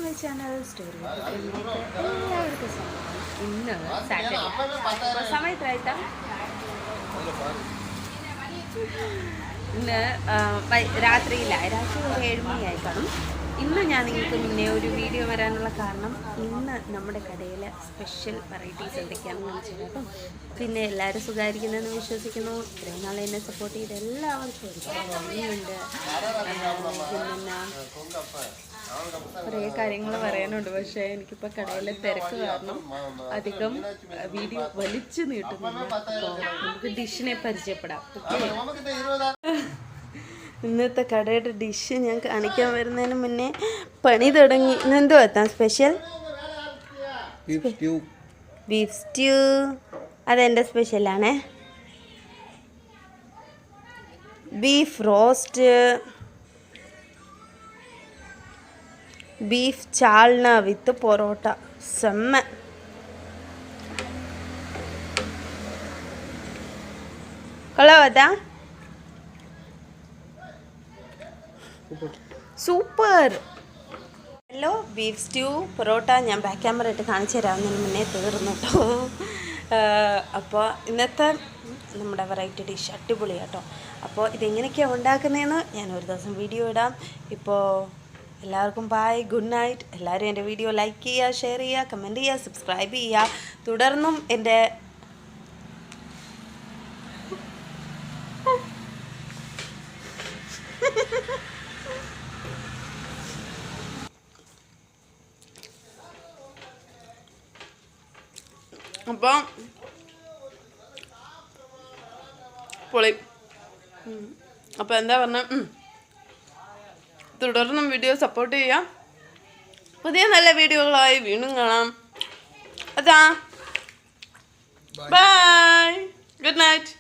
My channel story എല്ലാവർക്കും സ്വാഗതം. ഇന്ന് സാറ്റർഡേ അപ്പോൾ സമയത്തായിട്ടാ ഇന്ന് രാത്രിയിലായി. രാത്രി ഒരു 7 മണിയായി കാണും. ഇന്ന് ഞാൻ നിങ്ങൾക്ക് മുന്നേ ഒരു വീഡിയോ വരാനുള്ള കാരണം ഇന്ന് നമ്മുടെ കടയിൽ സ്പെഷ്യൽ വെറൈറ്റീസ് എന്തൊക്കെയാണെന്ന് കാണിച്ചു കേട്ടോ. പിന്നെ എല്ലാവരും സുഖമായിരിക്കുന്നതെന്ന് വിശ്വസിക്കുന്നു. ഇത്രയും നാളെ എന്നെ സപ്പോർട്ട് ചെയ്ത് എല്ലാവർക്കും ഒരുപാട് നന്ദിയുണ്ട്. പിന്നെ കുറേ കാര്യങ്ങൾ പറയാനുണ്ട്, പക്ഷേ എനിക്കിപ്പോൾ കടയിലെ തിരക്ക് കാരണം അധികം വീഡിയോ വലിച്ചു നീട്ടുന്നില്ല. അപ്പോൾ നമുക്ക് ഡിഷിനെ പരിചയപ്പെടാം. ഇന്നത്തെ കടയുടെ ഡിഷ് ഞാൻ കാണിക്കാൻ വരുന്നതിന് മുന്നേ പണി തുടങ്ങി. ഇന്നെന്തോ എത്താം സ്പെഷ്യൽ ബീഫ് സ്റ്റ്യൂ. അതെൻ്റെ സ്പെഷ്യലാണേ. ബീഫ് റോസ്റ്റ്, ബീഫ് ചാൾന വിത്ത് പൊറോട്ട. സെമ്മ കൊള്ളാവത്താ? Super. Hello, beef stew porotta ഞാൻ ബാക്ക് ക്യാമറ ഇട്ട് കാണിച്ചു തരാവുന്നതിന് മുന്നേ തീർന്നു കേട്ടോ. അപ്പോൾ ഇന്നത്തെ നമ്മുടെ വെറൈറ്റി ഡിഷ് അടിപൊളി കേട്ടോ. അപ്പോൾ ഇതെങ്ങനെയൊക്കെയാണ് ഉണ്ടാക്കുന്നതെന്ന് ഞാൻ ഒരു ദിവസം വീഡിയോ ഇടാം. ഇപ്പോൾ എല്ലാവർക്കും ബൈ, ഗുഡ് നൈറ്റ്. എല്ലാവരും എൻ്റെ വീഡിയോ ലൈക്ക് ചെയ്യുക, ഷെയർ ചെയ്യുക, കമൻറ്റ് ചെയ്യുക, സബ്സ്ക്രൈബ് ചെയ്യുക. തുടർന്നും എൻ്റെ അപ്പം പൊളി. അപ്പോൾ എന്താ പറഞ്ഞ, തുടർന്നും വീഡിയോ സപ്പോർട്ട് ചെയ്യാം. പുതിയ നല്ല വീഡിയോകളായി വീണ്ടും കാണാം. അതാ ബൈ, ഗുഡ് നൈറ്റ്.